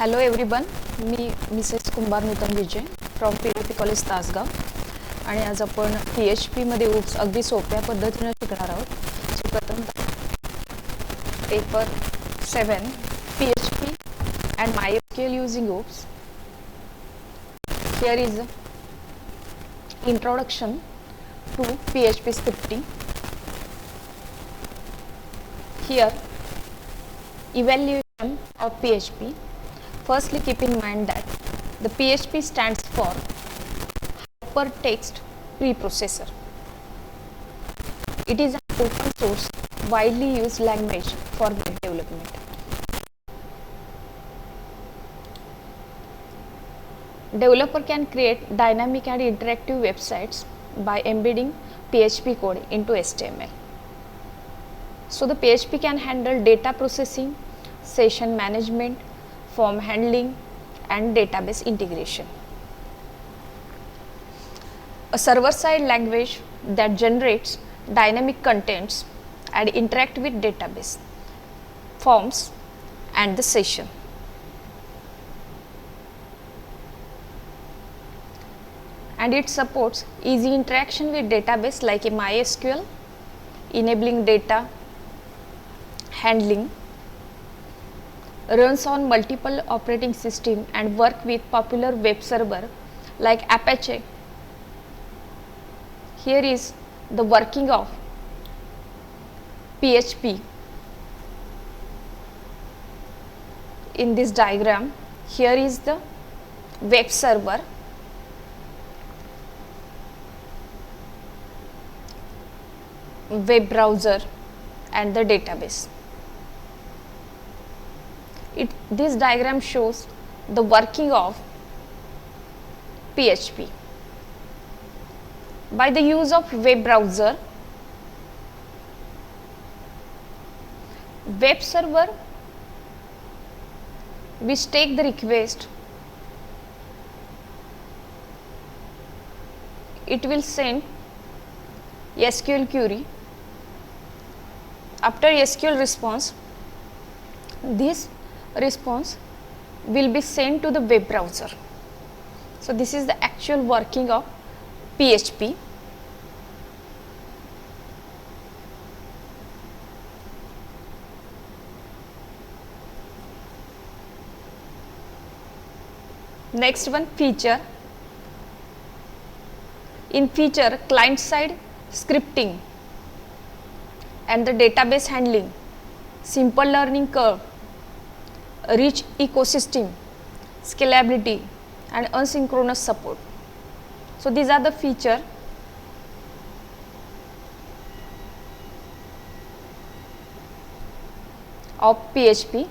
Hello everyone, me Mrs Kumbhar Nutan Vijay from PVP college Tasgaon आणि आज आपण PHPमध्ये oops अगदी सोप्या पद्धतीने शिकणार आहोत. सो प्रथम paper 7 PHP and MySQL using OOPS. Here is introduction to PHP scripting. Here evaluation of PHP. Firstly, keep in mind that the PHP stands for Hypertext Preprocessor. It is an open source, widely used language for web development. Developer can create dynamic and interactive websites by embedding PHP code into HTML. So the PHP can handle data processing, session management, form handling and database integration. A server-side language that generates dynamic contents and interact with database, forms and the session. And it supports easy interaction with database like a MySQL, enabling data handling, runs on multiple operating systems and work with popular web server like Apache. Here is the working of PHP. In this diagram, here is the web server, web browser and the database. This diagram shows the working of PHP. By the use of web browser, web server which take the request, it will send SQL query. After SQL response, this response will be sent to the web browser. So this is the actual working of PHP. Next one, feature. In feature, client side scripting and the database handling, simple learning curve, rich ecosystem, scalability and asynchronous support. So these are the features of PHP.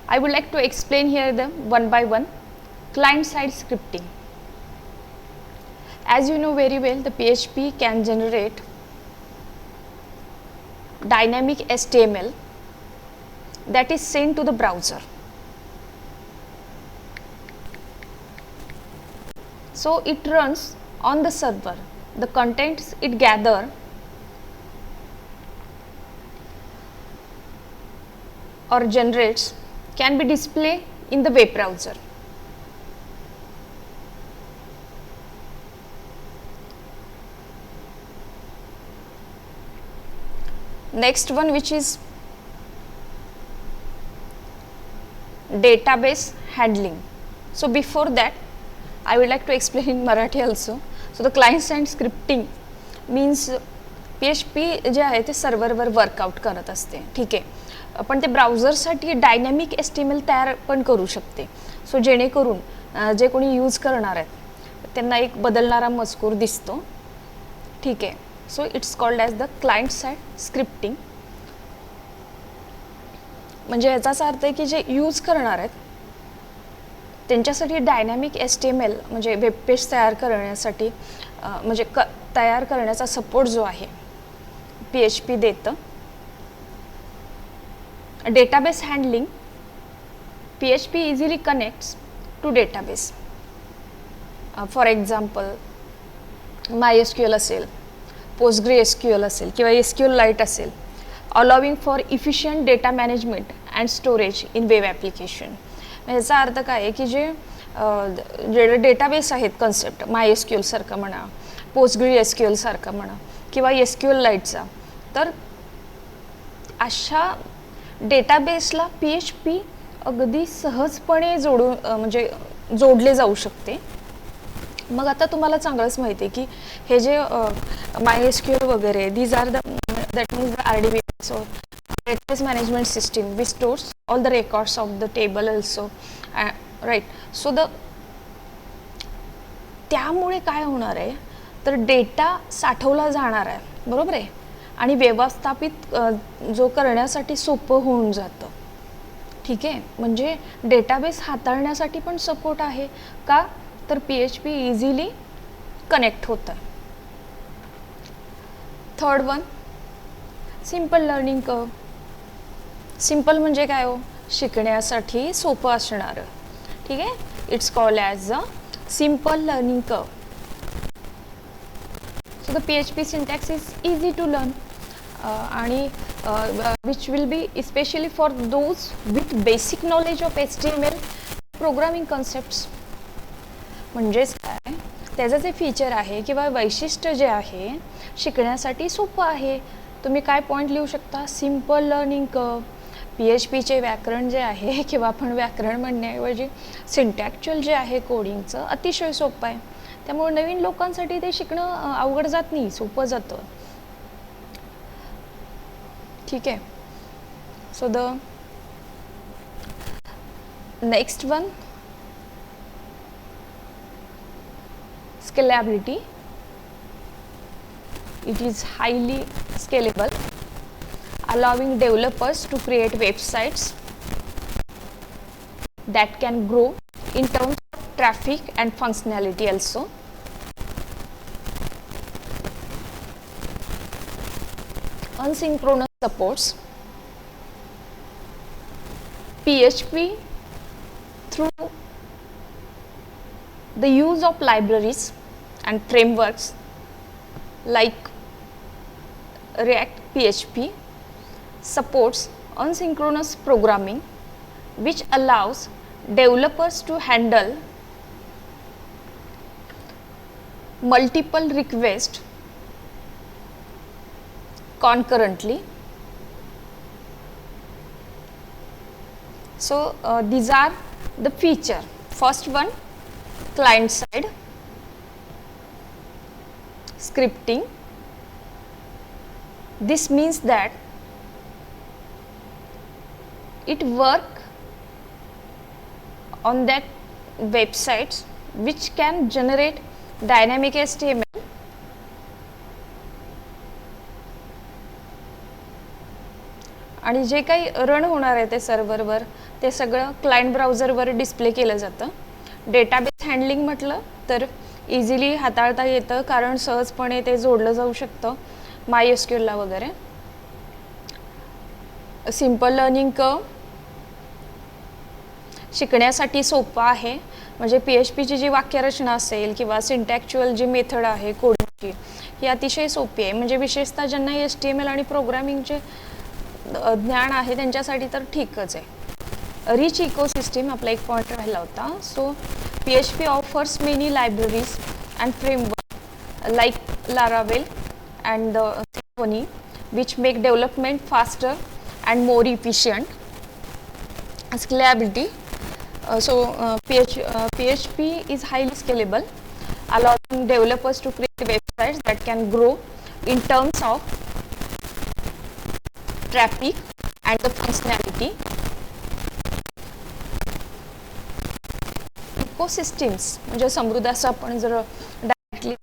I would like to explain here them one by one. Client side scripting. As you know very well, the PHP can generate dynamic HTML that is sent to the browser. So it runs on the server. The contents it gather or generates can be displayed in the web browser. Next one, which is database handling. So before that, I would like to explain in Marathi also. So the client side scripting means PHP जे आहे ते सर्व्हरवर workout करत असते, ठीक आहे. पण ते ब्राउझरसाठी dynamic HTML तयार पण करू शकते. सो जेणेकरून जे कोणी यूज करणार आहेत त्यांना एक बदलणारा मजकूर दिसतो, ठीक आहे. So it's called as the client side scripting. म्हणजे याचाच अर्थ आहे की जे यूज करणार आहेत त्यांच्यासाठी डायनॅमिक HTML म्हणजे वेब पेज तयार करण्यासाठी म्हणजे तयार करण्याचा सपोर्ट जो आहे PHP देतं. Database handling, PHP easily connects to database. For example MySQL असेल, PostgreSQL असेल किंवा SQLite असेल, allowing for efficient data management and storage in web application. याचा अर्थ काय आहे की जे डेटाबेस आहेत कन्सेप्ट MySQL सारखं म्हणा, PostgreSQL सारखं म्हणा किंवा SQLite, तर अशा डेटाबेसला PHP अगदी सहजपणे म्हणजे जोडले जाऊ शकते. मग आता तुम्हाला चांगलंच माहिती आहे की हे जे MySQL वगैरे these are that means the RDBMS or database management system which stores all the records of the table also, right? So त्यामुळे काय होणार आहे तर डेटा साठवला जाणार आहे, बरोबर आहे, आणि व्यवस्थापित जो करण्यासाठी सोपं होऊन जातं. ठीक आहे, म्हणजे डेटाबेस हाताळण्यासाठी पण सपोर्ट आहे का, तर PHP इझिली कनेक्ट होतं. Third one, simple learning curve. Simple म्हणजे काय हो, शिकण्यासाठी सोपं असणारं. ठीक आहे, it's called as a simple learning curve. So the PHP syntax is easy to learn आणि which will be especially for those with basic knowledge of HTML programming concepts. म्हणजेच काय, त्याचं जे फीचर आहे किंवा वैशिष्ट्य जे आहे शिकण्यासाठी सोपं आहे. तुम्ही काय पॉईंट लिहू शकता, सिम्पल लर्निंग कर्व. PHPचे व्याकरण जे आहे किंवा आपण व्याकरण म्हणण्याऐवजी सिंटॅक्च्युअल जे आहे कोडिंगचं अतिशय सोपं आहे. त्यामुळे नवीन लोकांसाठी ते शिकणं अवघड जात नाही, सोपं जातं. ठीक आहे. So the next one, scalability. It is highly scalable, allowing developers to create websites that can grow in terms of traffic and functionality also. Asynchronous supports. PHP through the use of libraries and frameworks like React PHP supports asynchronous programming, which allows developers to handle multiple requests concurrently. So these are the feature. First one, client side scripting. This means that it work on that websites which can generate dynamic HTML आणि जे काही run होणार आहे ते सर्व्हरवर ते सगळं client ब्राउझरवर display केलं जातं. डेटाबेस हँडलिंग म्हटलं तर इझिली हाताळता येतं कारण सहजपणे ते जोडलं जाऊ शकतं MySQLला वगैरे. सिम्पल लर्निंग कर्व शिकण्यासाठी सोपं आहे, म्हणजे PHPची जी वाक्यरचना असेल किंवा सिंटॅक्च्युअल जी मेथड आहे कोडिंगची ही अतिशय सोपी आहे. म्हणजे विशेषतः ज्यांना HTML आणि प्रोग्रामिंगचे ज्ञान आहे त्यांच्यासाठी तर ठीकच आहे. रिच इकोसिस्टम आपला एक पॉईंट राहिला होता. So PHP offers many libraries and framework like Laravel and Symfony which make development faster and more efficient. Scalability. PHP is highly scalable, allowing developers to create websites that can grow in terms of traffic and the functionality. Ecosystems म्हणजे समृद्ध असं आपण जर directly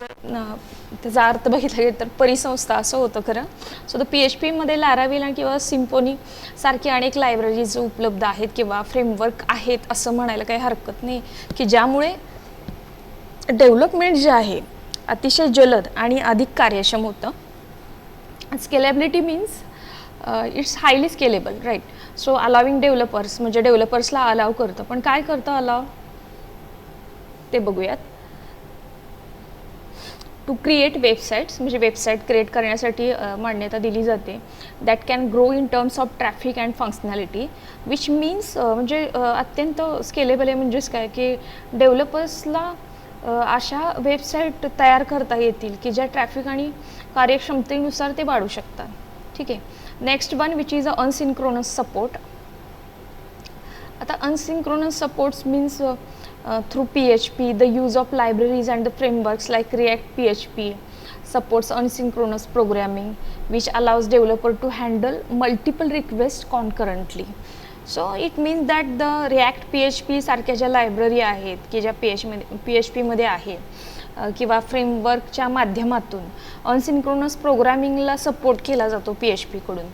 त्याचा अर्थ बघितला गेला तर परिसंस्था असं होतं खरं. सो द PHPमध्ये Laravel किंवा Symfony सारखी अनेक लायब्ररीज उपलब्ध आहेत किंवा फ्रेमवर्क आहेत असं म्हणायला काही हरकत नाही की ज्यामुळे डेव्हलपमेंट जे आहे अतिशय जलद आणि अधिक कार्यक्षम होतं. Scalability means it's highly scalable, right. So allowing developers म्हणजे डेव्हलपर्सला अलाव करतं. पण काय करतं अलाव ते बघूयात. टू क्रिएट वेबसाईट्स, म्हणजे वेबसाईट क्रिएट करण्यासाठी मान्यता दिली जाते. That can grow in terms of traffic and functionality, which means म्हणजे अत्यंत स्केलेबल आहे. म्हणजेच काय की डेव्हलपर्सला अशा वेबसाईट तयार करता येतील की ज्या ट्रॅफिक आणि कार्यक्षमतेनुसार ते वाढू शकतात. ठीक आहे. Next one which is a asynchronous support. आता asynchronous supports means through PHP, the use of libraries and the frameworks like React PHP supports asynchronous programming, which allows developer to handle multiple requests concurrently. So it means that the React PHP सारख्या ज्या library आहेत की ज्या PHP मध्ये आहे किंवा फ्रेमवर्कच्या माध्यमातून asynchronous प्रोग्रामिंगला support केला जातो PHP कडून,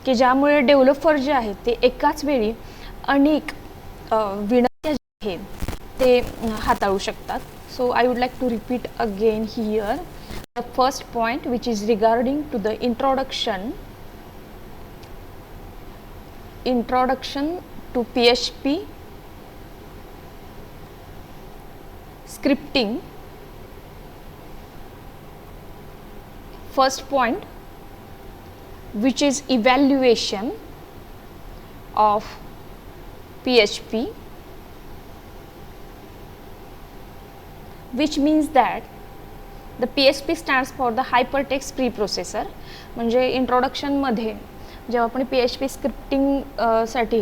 की ज्यामुळे डेव्हलपर जे आहेत ते एकाच वेळी अनेक विनंत्या ज्या आहेत ते हाताळू शकतात. So I would like to repeat again here the first point which is regarding to the introduction to PHP scripting. First point which is evaluation of PHP, which means that the PHP stands for the hypertext preprocessor. म्हणजे इंट्रोडक्शनमध्ये जेव्हा आपण PHP scripting साठी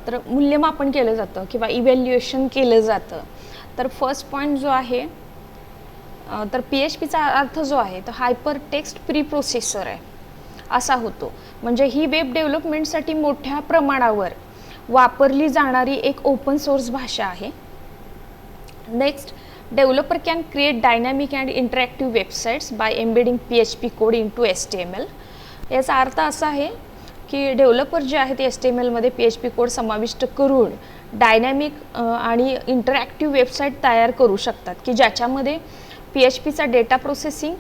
तर मूल्यमापन केलं जातं किंवा evaluation केलं जातं, तर फर्स्ट पॉईंट जो आहे तर PHPचा अर्थ जो आहे तो हायपरटेक्स्ट प्रीप्रोसेसर आहे असा होतो. म्हणजे ही वेब डेव्हलपमेंटसाठी मोठ्या प्रमाणावर वापरली जाणारी एक ओपन सोर्स भाषा आहे. Next, developer can create dynamic and interactive websites by embedding PHP code into HTML. याचा अर्थ असा आहे की डेव्हलपर जे आहेत HTML मध्ये PHP कोड समाविष्ट करून डायनॅमिक आणि इंटरॅक्टिव्ह वेबसाईट तयार करू शकतात की ज्याच्यामध्ये PHPचा data processing,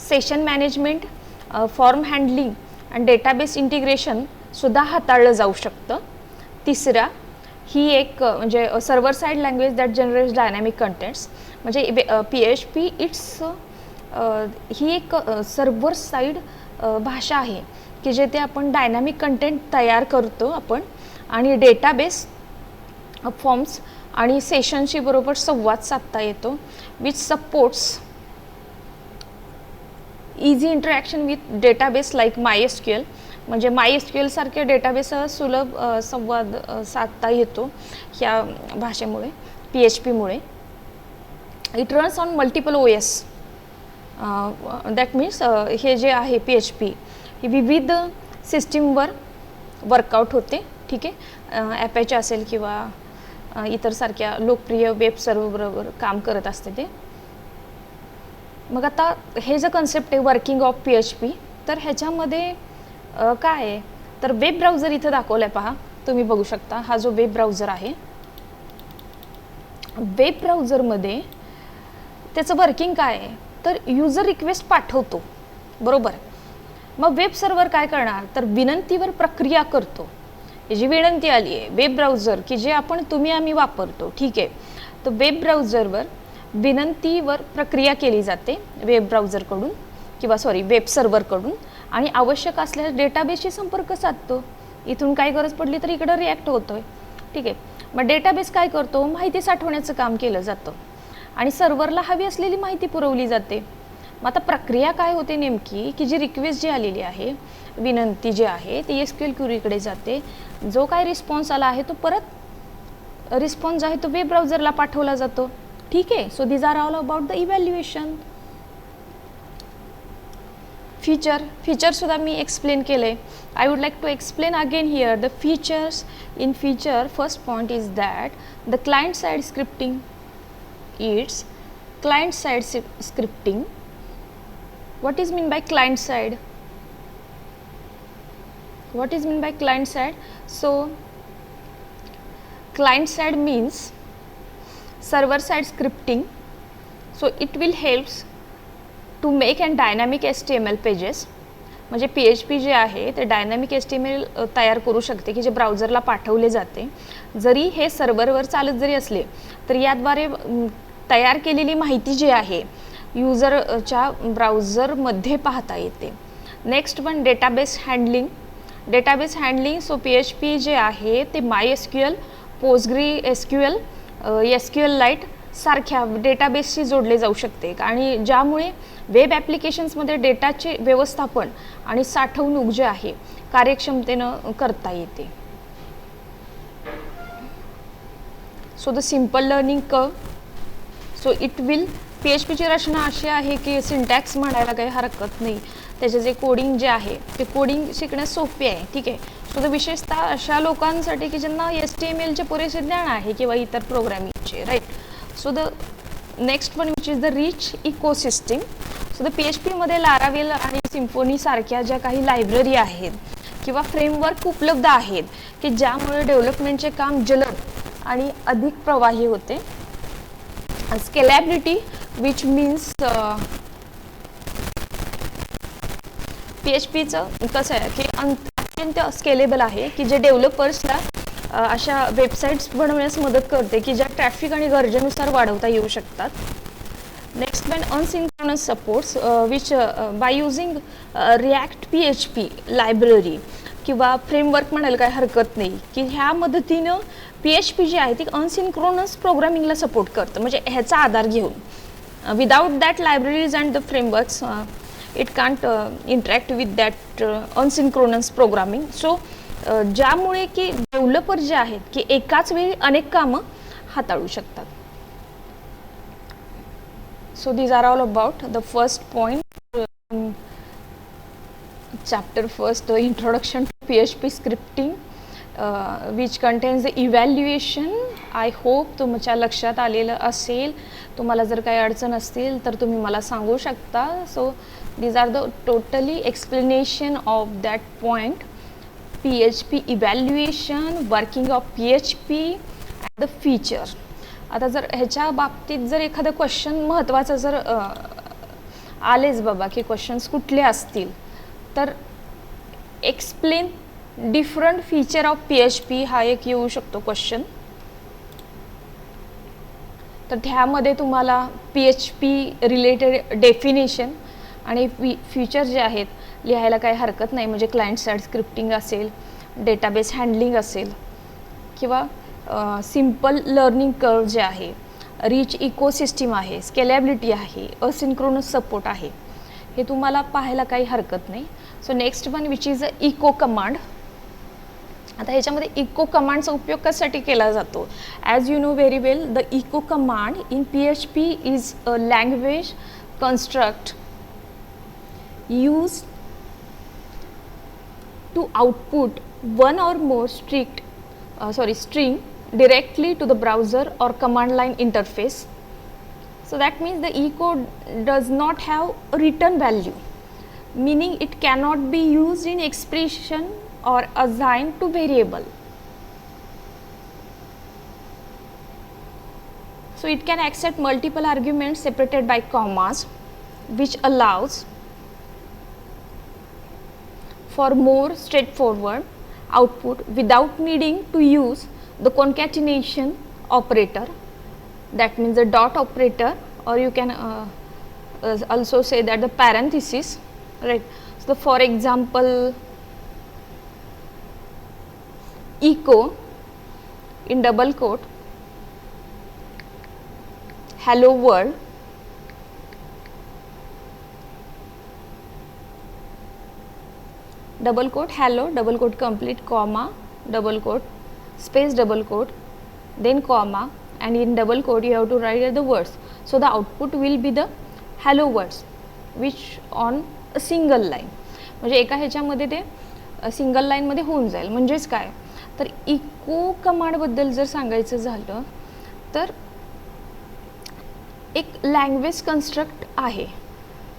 session management, form handling आणि डेटाबेस इंटिग्रेशन सुद्धा हाताळलं जाऊ शकतं. तिसरा, ही एक म्हणजे server side language that generates dynamic contents. म्हणजे PHP इट्स ही एक सर्व्हर साईड भाषा आहे की जेथे आपण डायनॅमिक कंटेंट तयार करतो आपण आणि डेटाबेस फॉर्म्स आणि सेशनशी बरोबर संवाद साधता येतो. Which supports easy interaction with database like MySQL. म्हणजे MySQL सारख्या डेटाबेस सुलभ संवाद साधता येतो ह्या भाषेमुळे, PHPमुळे. It runs on multiple OS. That means हे जे आहे PHP ही विविध सिस्टीमवर वर्कआउट होते. ठीक आहे. ॲपॅचे असेल किंवा इतर सारख्या लोकप्रिय वेब सर्व्हरवर काम करत असते ते. मग आता हे जे कन्सेप्ट आहे वर्किंग ऑफ PHP, तर ह्याच्यामध्ये काय आहे तर वेब ब्राउझर इथं दाखवलं आहे पहा, तुम्ही बघू शकता. हा जो वेब ब्राउझर आहे, वेब ब्राउझरमध्ये त्याचं वर्किंग काय आहे तर युजर रिक्वेस्ट पाठवतो, बरोबर. मग वेब सर्व्हर काय करणार तर विनंतीवर प्रक्रिया करतो. ही जी विनंती आली आहे वेब ब्राउझर की जे तुम्ही आम्ही वापरतो, ठीक आहे, तर वेब ब्राउझरवर विनंतीवर प्रक्रिया केली जाते वेब ब्राउझरकडून किंवा वेब सर्व्हरकडून आणि आवश्यक असल्यास डेटाबेसशी संपर्क साधतो. इथून काय गरज पडली तर इकडं रिॲक्ट होतोय. ठीक आहे. मग डेटाबेस काय करतो, माहिती साठवण्याचं काम केलं जातं आणि सर्व्हरला हवी असलेली माहिती पुरवली जाते. मग आता प्रक्रिया काय होते नेमकी की जी रिक्वेस्ट जी आलेली आहे, विनंती जी आहे ती SQL क्वेरीकडे जाते. जो काय रिस्पॉन्स आला आहे तो परत रिस्पॉन्स आहे तो वेब ब्राउझरला पाठवला जातो. ठीक आहे. So these are all about the evaluation. Feature सुद्धा मी एक्सप्लेन केले. I would like to explain again here the features. In feature, first point is that the client side scripting. It's client side scripting. What is mean by client side? What is mean by client side? So client side means server side scripting. So it will helps to make and dynamic HTML pages. म्हणजे PHP जे आहे ते dynamic HTML तयार करू शकते की जे ब्राउझरला पाठवले जाते. जरी हे सर्व्हरवर चालत जरी असले तर याद्वारे तयार केलेली माहिती जी आहे युजरच्या ब्राउझरमध्ये पाहता येते. नेक्स्ट पण database handling. Database handling, so PHP जे आहे ते MySQL, PostgreSQL, SQLite सारख्या डेटाबेसशी जोडले जाऊ शकते आणि ज्यामुळे वेब ॲप्लिकेशन्समध्ये डेटाचे व्यवस्थापन आणि साठवणूक जे आहे कार्यक्षमतेनं करता येते. So the simple learning curve, so it will, PHPची रचना अशी आहे की सिंटॅक्स म्हणायला काही हरकत नाही, त्याचे जे कोडिंग जे आहे ते कोडिंग शिकण्यास सोपे आहे. ठीक आहे. सो द विशेषतः अशा लोकांसाठी की ज्यांना HTMLचे पुरेसे ज्ञान आहे किंवा इतर प्रोग्रामिंगचे, right. So the next one which is the rich ecosystem. So the PHPमध्ये लारावेल आणि सिम्फोनी सारख्या ज्या काही लायब्ररी आहेत किंवा फ्रेमवर्क उपलब्ध आहेत की ज्यामुळे डेव्हलपमेंटचे काम जलद आणि अधिक प्रवाही होते. स्केलेबिलिटी विच मीन्स PHPचं कसं आहे की अत्यंत स्केलेबल आहे की जे डेव्हलपर्सला अशा वेबसाईट्स बनवण्यास मदत करते की ज्या ट्रॅफिक आणि गरजेनुसार वाढवता येऊ शकतात. Next one asynchronous supports which by using react PHP library किंवा फ्रेमवर्क म्हणायला काही हरकत नाही की ह्या मदतीनं PHP जी आहे ती अनसिंक्रोनस प्रोग्रामिंगला सपोर्ट करतं. म्हणजे ह्याचा आधार घेऊन without that libraries and the frameworks it can't interact with that asynchronous programming. So ज्यामुळे की डेव्हलपर जे आहेत की एकाच वेळी अनेक कामं हाताळू शकतात. So these are all about the first point, chapter first, the introduction to PHP scripting, which contains the evaluation. I hope तुमच्या लक्षात आलेलं असेल. तुम्हाला जर काही अडचण असतील तर तुम्ही मला सांगू शकता. So these are the totally explanation of that point, PHP evaluation, working of PHP and the feature. आता जर ह्याच्या बाबतीत जर एखादं क्वेश्चन महत्त्वाचं जर आलेच बाबा की क्वेश्चन्स कुठले असतील तर explain different feature of PHP हा एक येऊ शकतो क्वेश्चन. तर त्यामध्ये तुम्हाला PHP रिलेटेड डेफिनेशन आणि फीचर जे आहेत लिहायला काही हरकत नाही. म्हणजे क्लायंट साईड स्क्रिप्टिंग असेल, डेटाबेस हँडलिंग असेल किंवा सिम्पल लर्निंग कर्व जे आहे, रिच इकोसिस्टीम आहे, स्केलेबिलिटी आहे, असिंक्रोनस सपोर्ट आहे, हे तुम्हाला पाहायला काही हरकत नाही. So next one which is a echo command. आता ह्याच्यामध्ये इको कमांडचा उपयोग कशासाठी केला जातो? As you know very well, the echo command in PHP is a language construct used to output one or more string directly to the browser or command line interface. So that means the echo does not have a return value, meaning it cannot be used in expression or assigned to variable. So it can accept multiple arguments separated by commas, which allows for more straightforward output without needing to use the concatenation operator. That means the dot operator, or you can also say that the parenthesis, right? So for example, echo in double quote hello world, double quote hello, double quote complete, comma, double quote, space, double quote, then comma, and in double quote you have to write the words. So the output will be the hello words which on a single line. म्हणजे एका ह्याच्यामध्ये ते single लाईनमध्ये होऊन जाईल. म्हणजेच काय तर इको कमांडबद्दल जर सांगायचं झालं तर एक लँग्वेज कन्स्ट्रक्ट आहे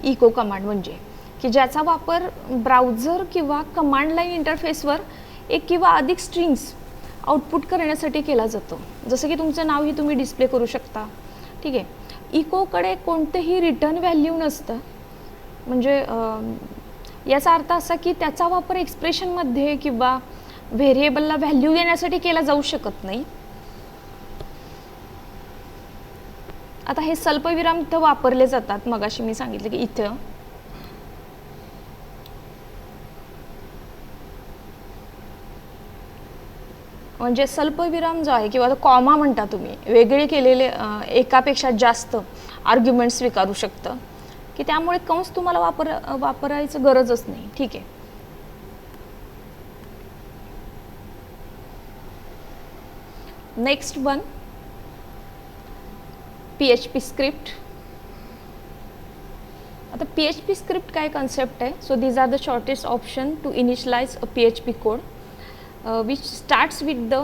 इको कमांड, म्हणजे की ज्याचा वापर ब्राउझर किंवा कमांड लाईन इंटरफेसवर एक किंवा अधिक स्ट्रिंग्स आउटपुट करण्यासाठी केला जातो. जसं की तुमचं नाव ही तुम्ही डिस्प्ले करू शकता. ठीक आहे. इकोकडे कोणतेही रिटर्न व्हॅल्यू नसतं. म्हणजे याचा अर्थ असा की त्याचा वापर एक्सप्रेशनमध्ये किंवा व्हेरिएबलला व्हॅल्यू देण्यासाठी केला जाऊ शकत नाही. आता हे स्वल्पविराम इथं वापरले जातात, मगाशी मी सांगितलं की इथं म्हणजे स्वल्पविराम जो आहे किंवा कॉमा म्हणता तुम्ही, वेगळे केलेले एकापेक्षा जास्त आर्ग्युमेंट स्वीकारू शकतं की त्यामुळे कंस तुम्हाला वापरायचं गरजच नाही. ठीक आहे. Next one, PHP script. आता PHP स्क्रिप्ट काय कन्सेप्ट आहे? So these are the shortest option to initialize a PHP code which starts with the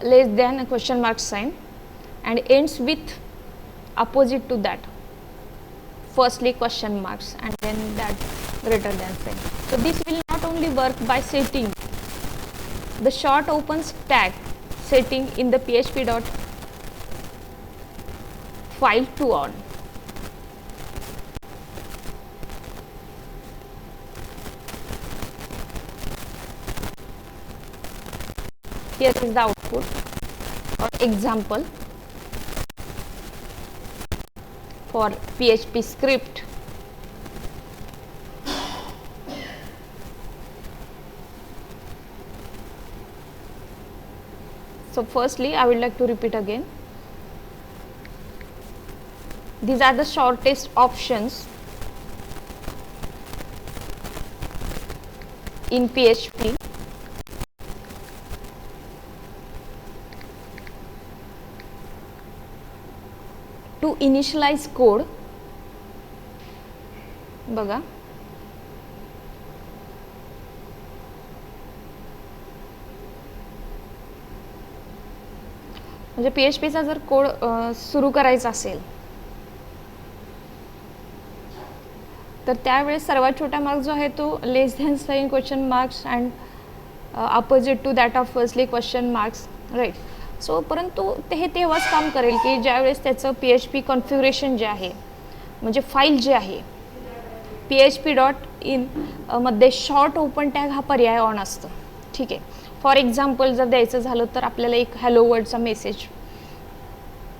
less than a question mark sign and ends with opposite to that, firstly question marks and then that greater than sign. So this will not only work by setting the short opens tag setting in the PHP dot file to on. Here is the output or example for PHP script. So firstly, I would like to repeat again. These are the shortest options in PHP to initialize code. बघा, म्हणजे PHPचा जर code सुरू करायचा असेल तर त्यावेळेस सर्वात छोटा मार्क जो आहे तो less than sign question marks and opposite to that of firstly question marks, right. So परंतु हे तेव्हाच काम करेल की ज्यावेळेस त्याचं PHP कॉन्फिगरेशन जे आहे, म्हणजे फाईल जे आहे PHP.in मध्ये शॉर्ट ओपन टॅग हा पर्याय ऑन असतो. ठीक आहे. फॉर एक्झाम्पल जर द्यायचं झालं तर आपल्याला एक हॅलो वर्डचा मेसेज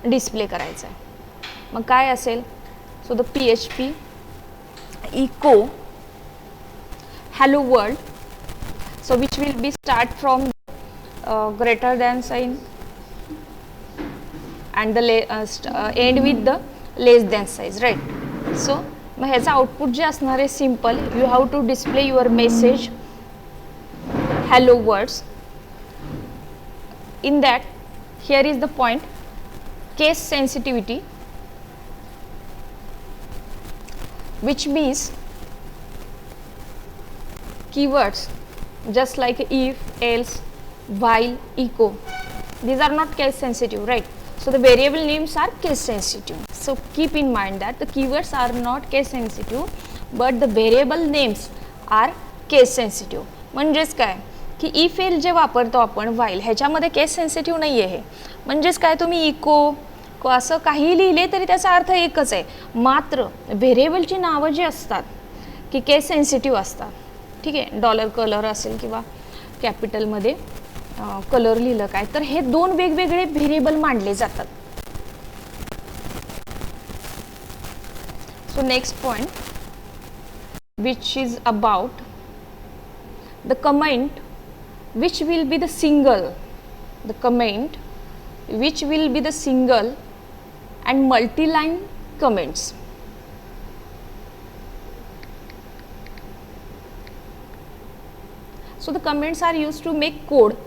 डिस्प्ले करायचा आहे. मग काय असेल? So the PHP echo hello world, so which will be start from greater than sign and the end with the less than sign, right? So मग ह्याचा आउटपुट जे असणार आहे simple, you have to display your message hello words. In that here is the point, case sensitivity, which means keywords just like if, else, while, echo, these are not case sensitive, right? So the variable names are case sensitive. So keep in mind that the keywords are not case sensitive but the variable names are case sensitive. म्हणजेच काय की if, else जे वापरतो आपण while ह्याच्यामध्ये केस sensitive नाही आहे. म्हणजेच काय, तुम्ही इको असं काही लिहिले तरी त्याचा अर्थ एकच आहे, मात्र व्हेरिएबलची नावं जी असतात की केस सेन्सिटिव्ह असतात. ठीक आहे. डॉलर कलर असेल किंवा कॅपिटलमध्ये कलर लिहिलं काय तर हे दोन वेगवेगळे व्हेरिएबल मानले जातात. So next point which is about the comment which will be the single, the comment which will be the single and multi-line comments. So the comments are used to make code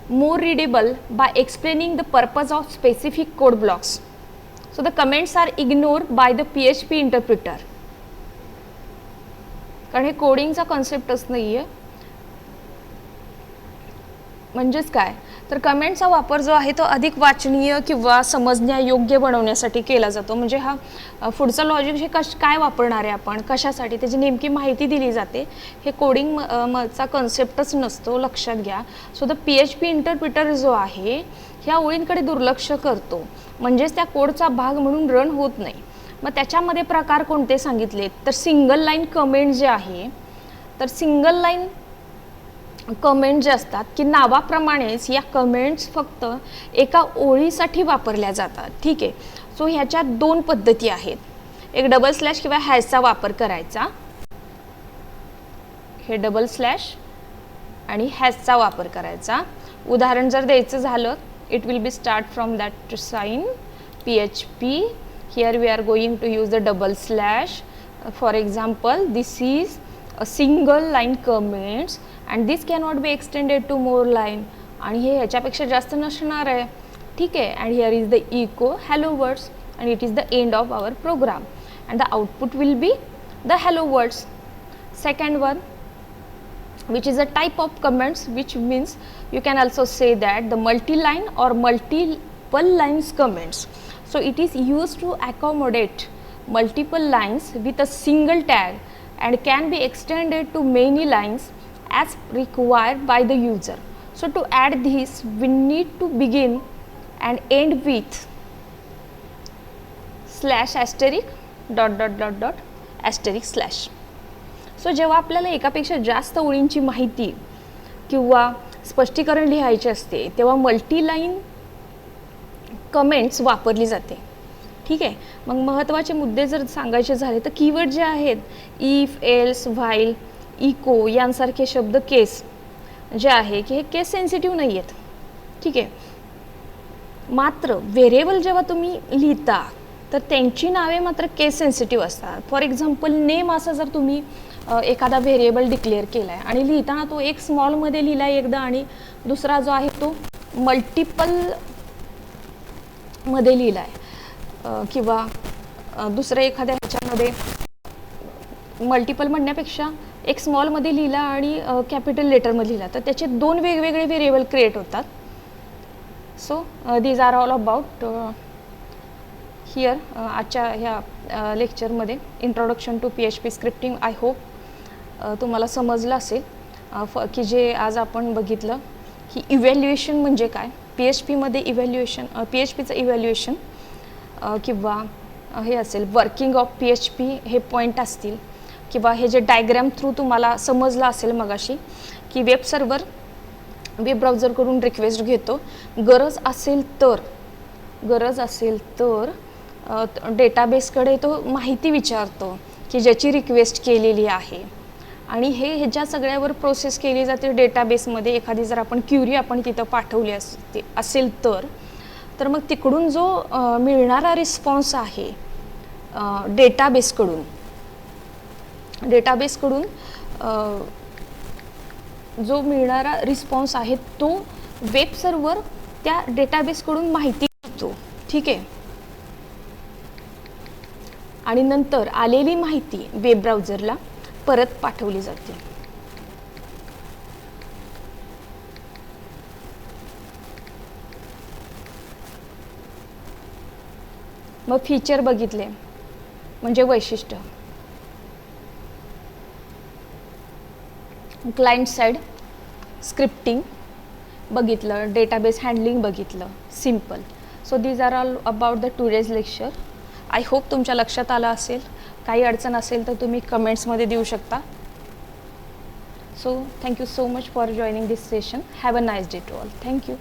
more readable by explaining the purpose of specific code blocks. So the comments are ignored by the PHP interpreter. कारण हे कोडिंगचा कॉन्सेप्टच नाही आहे. म्हणजेच काय तर कमेंटचा वापर जो आहे तो अधिक वाचनीय किंवा समजण्यायोग्य बनवण्यासाठी केला जातो. म्हणजे हा पुढचा लॉजिक हे काय वापरणार आहे आपण, कशासाठी, त्याची नेमकी माहिती दिली जाते. हे कोडिंग चा कॉन्सेप्टच नसतो, लक्षात घ्या. सो द PHP इंटरप्रिटर जो आहे ह्या ओळींकडे दुर्लक्ष करतो, म्हणजेच त्या कोडचा भाग म्हणून रन होत नाही. मग त्याच्यामध्ये प्रकार कोणते सांगितले तर सिंगल लाईन कमेंट जे आहे तर सिंगल लाईन कमेंट जे असतात की नावाप्रमाणेच या कमेंट्स फक्त एका ओळीसाठी वापरल्या जातात. ठीक आहे. सो ह्याच्यात दोन पद्धती आहेत. एक डबल स्लॅश किंवा हॅशचा वापर करायचा, हे डबल स्लॅश आणि हॅशचा वापर करायचा. उदाहरण जर द्यायचं झालं, it will be start from that sign PHP. Here we are going to use the double slash. For example, this is a single line comments and this cannot be extended to more line. आणि हे ह्याच्यापेक्षा जास्त नसणार आहे. ठीक आहे. and here is the echo hello words and it is the end of our program and the output will be the hello words. Second one, which is a type of comments, which means you can also say that the multi-line or multiple lines comments. So it is used to accommodate multiple lines with a single tag and can be extended to many lines as required by the user. So to add this, we need to begin and end with slash asterisk dot dot dot dot asterisk slash. So जेव्हा आपल्याला एकापेक्षा जास्त ओळींची माहिती किंवा स्पष्टीकरण लिहायचे असते तेव्हा मल्टीलाईन कमेंट्स वापरली जाते. ठीक आहे. मग महत्त्वाचे मुद्दे जर सांगायचे झाले तर कीवर्ड जे आहेत इफ, एल्स, व्हाईल, इको यांसारखे शब्द केस जे आहे की हे केस सेन्सिटिव्ह नाही आहेत. ठीक आहे. मात्र व्हेरिएबल जेव्हा तुम्ही लिहिता तर त्यांची नावे मात्र केस सेन्सिटिव्ह असतात. फॉर एक्झाम्पल, नेम असा जर तुम्ही एखादा व्हेरिएबल डिक्लेअर केला आहे आणि लिहिताना तो एक स्मॉलमध्ये लिहिला आहे एकदा आणि दुसरा जो आहे तो मल्टिपलमध्ये लिहिला आहे किंवा दुसरं एखाद्या ह्याच्यामध्ये मल्टिपल म्हणण्यापेक्षा एक स्मॉलमध्ये लिहिला आणि कॅपिटल लेटरमध्ये लिहिला तर त्याचे दोन वेगवेगळे व्हेरिएबल क्रिएट होतात. So these are all about here आजच्या ह्या लेक्चरमध्ये introduction to PHP scripting. I hope तुम्हाला समजलं असेल की जे आज आपण बघितलं की इव्हॅल्युएशन म्हणजे काय, PHPमध्ये इव्हॅल्युएशन, PHPचं इव्हॅल्युएशन किंवा हे असेल वर्किंग ऑफ PHP हे पॉईंट असतील किंवा हे जे डायग्रॅम थ्रू तुम्हाला समजलं असेल मगाशी की वेब सर्वर वेब ब्राउझरकडून रिक्वेस्ट घेतो, गरज असेल तर डेटाबेसकडे तो माहिती विचारतो की ज्याची रिक्वेस्ट केलेली आहे आणि हे ह्याच्या सगळ्यावर प्रोसेस केली जाते डेटाबेसमध्ये. एखादी जर आपण क्युरी आपण तिथं पाठवली असेल तर मग तिकडून जो मिळणारा रिस्पॉन्स आहे डेटाबेसकडून जो मिळणारा रिस्पॉन्स आहे तो वेब सर्वर त्या डेटाबेसकडून माहिती घेतो. ठीक आहे. आणि नंतर आलेली माहिती वेब ब्राउझरला परत पाठवली जाते. मग फीचर बघितले म्हणजे वैशिष्ट्य, क्लायंट साइड स्क्रिप्टिंग बघितलं, डेटाबेस हँडलिंग बघितलं, simple. So these are all about the today's lecture. I hope तुमच्या लक्षात आलं असेल. काही अडचण असेल तर तुम्ही कमेंट्समध्ये देऊ शकता. So thank you so much for joining this session. Have a nice day to all. Thank you.